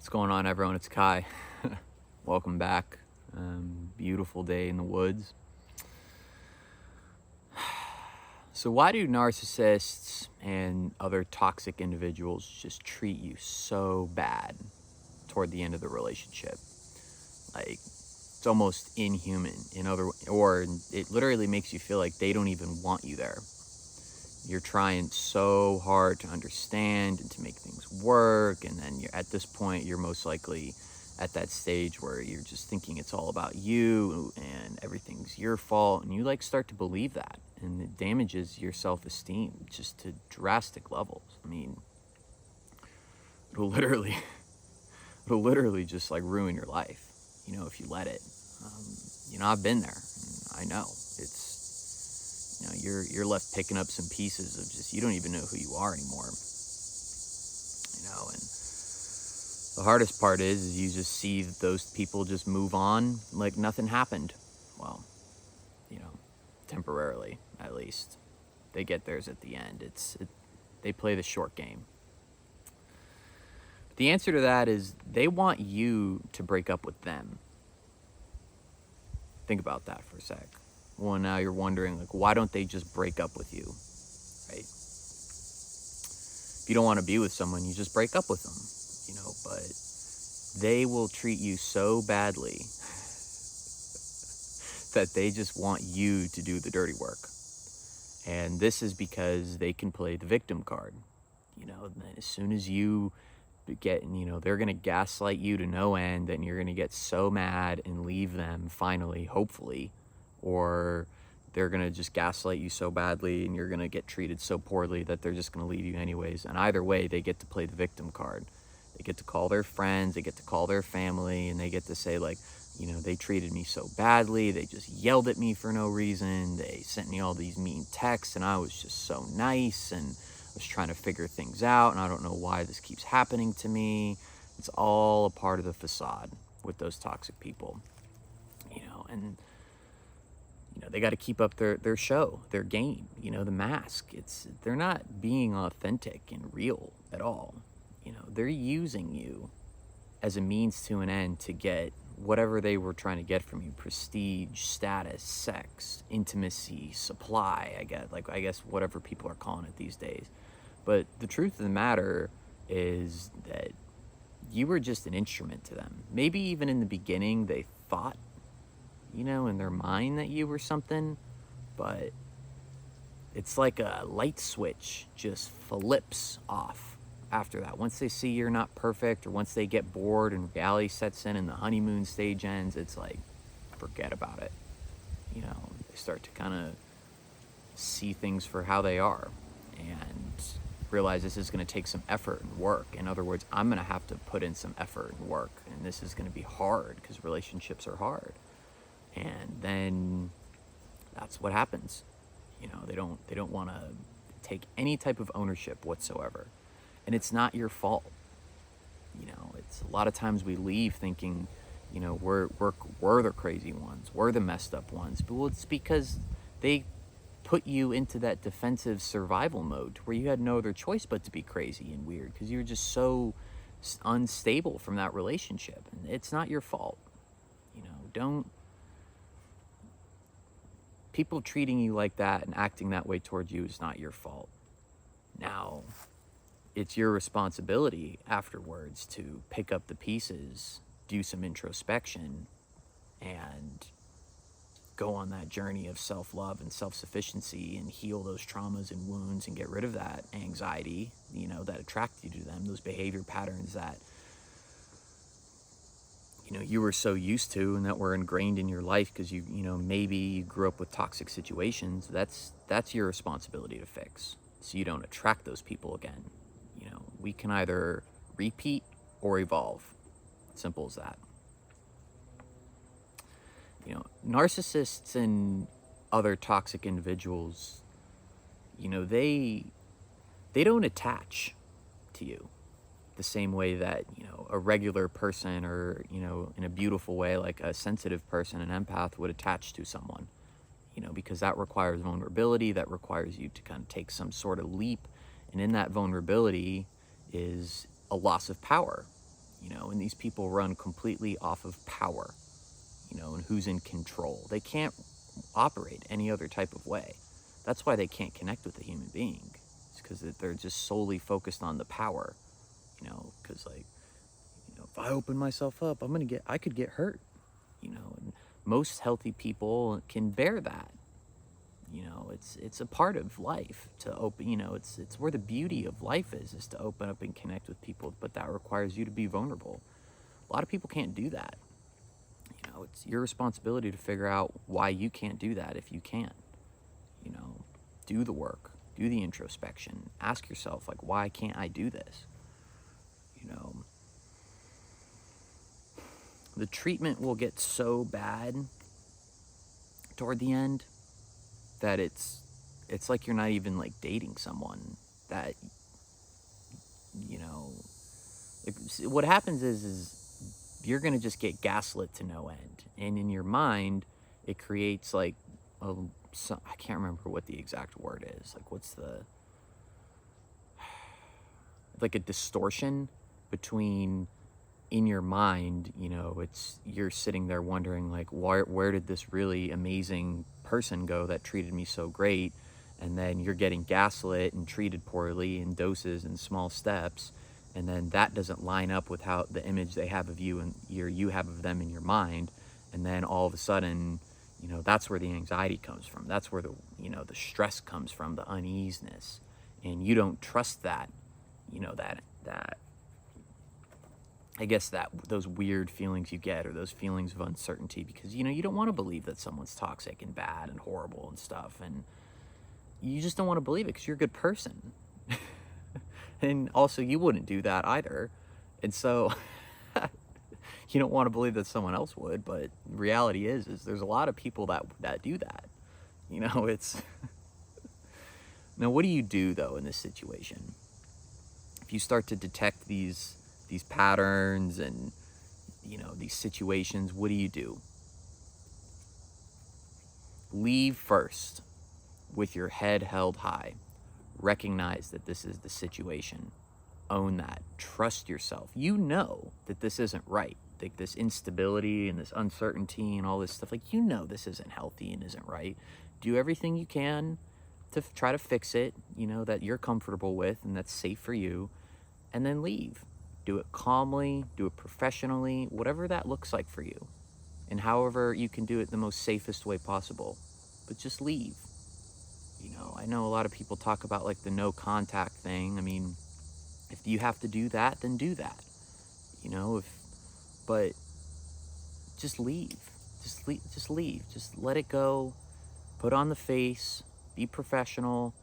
What's going on, everyone? It's Kai. Welcome back. Beautiful day in the woods. So why do narcissists and other toxic individuals just treat you so bad toward the end of the relationship? Like, it's almost inhuman. Or it literally makes you feel like they don't even want you there. You're trying so hard to understand and to make things work, and then at this point you're most likely at that stage where you're just thinking it's all about you and everything's your fault, and you start to believe that, and it damages your self-esteem just to drastic levels. I mean, it'll literally just ruin your life, if you let it. I've been there, and I know it's, you're left picking up some pieces of just, you don't even know who you are anymore. And the hardest part is you just see those people just move on like nothing happened. Well, temporarily, at least. They get theirs at the end. They play the short game. But the answer to that is they want you to break up with them. Think about that for a sec. Well, now you're wondering, why don't they just break up with you, right? If you don't want to be with someone, you just break up with them, but they will treat you so badly that they just want you to do the dirty work. And this is because they can play the victim card. As soon as you get, they're going to gaslight you to no end, and you're going to get so mad and leave them finally, hopefully. Or they're going to just gaslight you so badly and you're going to get treated so poorly that they're just going to leave you anyways. And either way, they get to play the victim card. They get to call their friends, they get to call their family, and they get to say, they treated me so badly, they just yelled at me for no reason, they sent me all these mean texts, and I was just so nice, and I was trying to figure things out, and I don't know why this keeps happening to me. It's all a part of the facade with those toxic people, and they got to keep up their show, their game, the mask. They're not being authentic and real at all. They're using you as a means to an end to get whatever they were trying to get from you: prestige, status, sex, intimacy, supply, I guess whatever people are calling it these days. But the truth of the matter is that you were just an instrument to them. Maybe even in the beginning they thought, in their mind, that you were something, but it's like a light switch just flips off after that. Once they see you're not perfect, or once they get bored and reality sets in and the honeymoon stage ends, it's like, forget about it. They start to kind of see things for how they are and realize this is going to take some effort and work. In other words, I'm going to have to put in some effort and work, and this is going to be hard because relationships are hard. And then that's what happens. They don't want to take any type of ownership whatsoever. And it's not your fault. It's a lot of times we leave thinking, we're the crazy ones, we're the messed up ones. But it's because they put you into that defensive survival mode where you had no other choice but to be crazy and weird because you were just so unstable from that relationship. And it's not your fault. People treating you like that and acting that way towards you is not your fault. Now, it's your responsibility afterwards to pick up the pieces, do some introspection, and go on that journey of self-love and self-sufficiency and heal those traumas and wounds and get rid of that anxiety, that attracted you to them, those behavior patterns that you were so used to and that were ingrained in your life because maybe you grew up with toxic situations. That's your responsibility to fix, so you don't attract those people again. We can either repeat or evolve. Simple as that. Narcissists and other toxic individuals, they don't attach to you the same way that, a regular person, or, in a beautiful way, like a sensitive person, an empath, would attach to someone, because that requires vulnerability, that requires you to kind of take some sort of leap. And in that vulnerability is a loss of power. And these people run completely off of power, and who's in control. They can't operate any other type of way. That's why they can't connect with a human being. It's because they're just solely focused on the power, because if I open myself up, I could get hurt, and most healthy people can bear that. It's a part of life to open, it's where the beauty of life is to open up and connect with people, but that requires you to be vulnerable. A lot of people can't do that. It's your responsibility to figure out why you can't do that if you can't. Do the work, do the introspection, ask yourself, like, why can't I do this? The treatment will get so bad toward the end that it's like you're not even like dating someone that, like, what happens is you're going to just get gaslit to no end. And in your mind, it creates like I can't remember what the exact word is. Like, like a distortion between, in your mind, you're sitting there wondering, like, where did this really amazing person go that treated me so great? And then you're getting gaslit and treated poorly in doses and small steps, and then that doesn't line up with how the image they have of you and you have of them in your mind. And then all of a sudden, that's where the anxiety comes from. That's where the stress comes from, the uneasiness. And you don't trust that, that I guess that those weird feelings you get, or those feelings of uncertainty, because, you don't want to believe that someone's toxic and bad and horrible and stuff. And you just don't want to believe it because you're a good person. And also, you wouldn't do that either. And so you don't want to believe that someone else would, but reality is there's a lot of people that do that. It's now, what do you do though in this situation? If you start to detect these patterns and these situations, what do? Leave first with your head held high. Recognize that this is the situation. Own that. Trust yourself. You know that this isn't right. Like, this instability and this uncertainty and all this stuff, like, this isn't healthy and isn't right. Do everything you can to try to fix it, that you're comfortable with and that's safe for you, and then leave. Do it calmly, do it professionally, whatever that looks like for you, and however you can do it the most safest way possible. But just leave. I know a lot of people talk about, like, the no contact thing. I mean, if you have to do that, then do that. But just leave. Just leave. Just let it go. Put on the face. Be professional.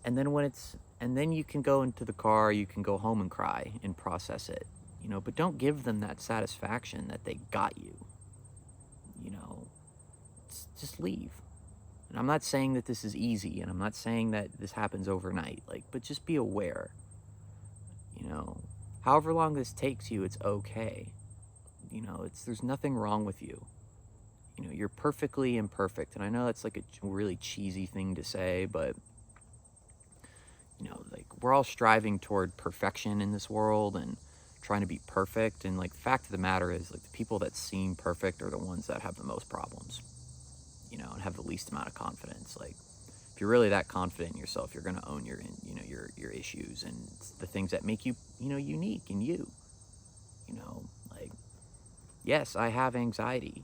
And then you can go into the car, you can go home and cry and process it, but don't give them that satisfaction that they got you. Just leave. And I'm not saying that this is easy, and I'm not saying that this happens overnight, but just be aware. However long this takes you, it's okay. There's nothing wrong with you. You're perfectly imperfect. And I know that's like a really cheesy thing to say, but like, we're all striving toward perfection in this world and trying to be perfect. And, like, the fact of the matter is, like, the people that seem perfect are the ones that have the most problems, and have the least amount of confidence. Like, if you're really that confident in yourself, you're going to own your issues and the things that make you, unique in you. Like, yes, I have anxiety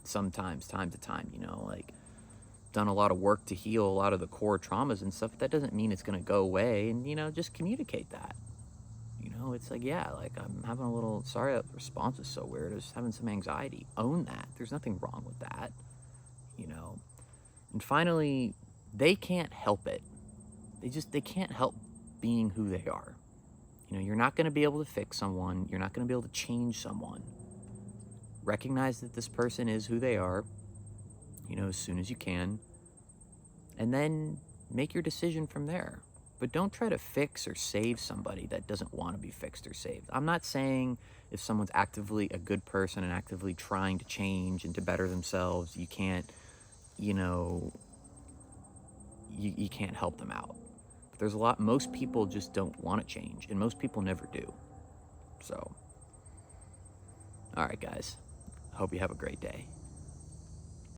sometimes, time to time, like, done a lot of work to heal a lot of the core traumas and stuff. But that doesn't mean it's going to go away. And, just communicate that. It's like, yeah, like, I'm having a little, sorry that the response is so weird. I was having some anxiety. Own that. There's nothing wrong with that. And finally, they can't help it. They can't help being who they are. You're not going to be able to fix someone. You're not going to be able to change someone. Recognize that this person is who they are, as soon as you can, and then make your decision from there. But don't try to fix or save somebody that doesn't want to be fixed or saved. I'm not saying if someone's actively a good person and actively trying to change and to better themselves, you can't, you can't help them out. But there's most people just don't want to change, and most people never do. So, all right, guys. I hope you have a great day.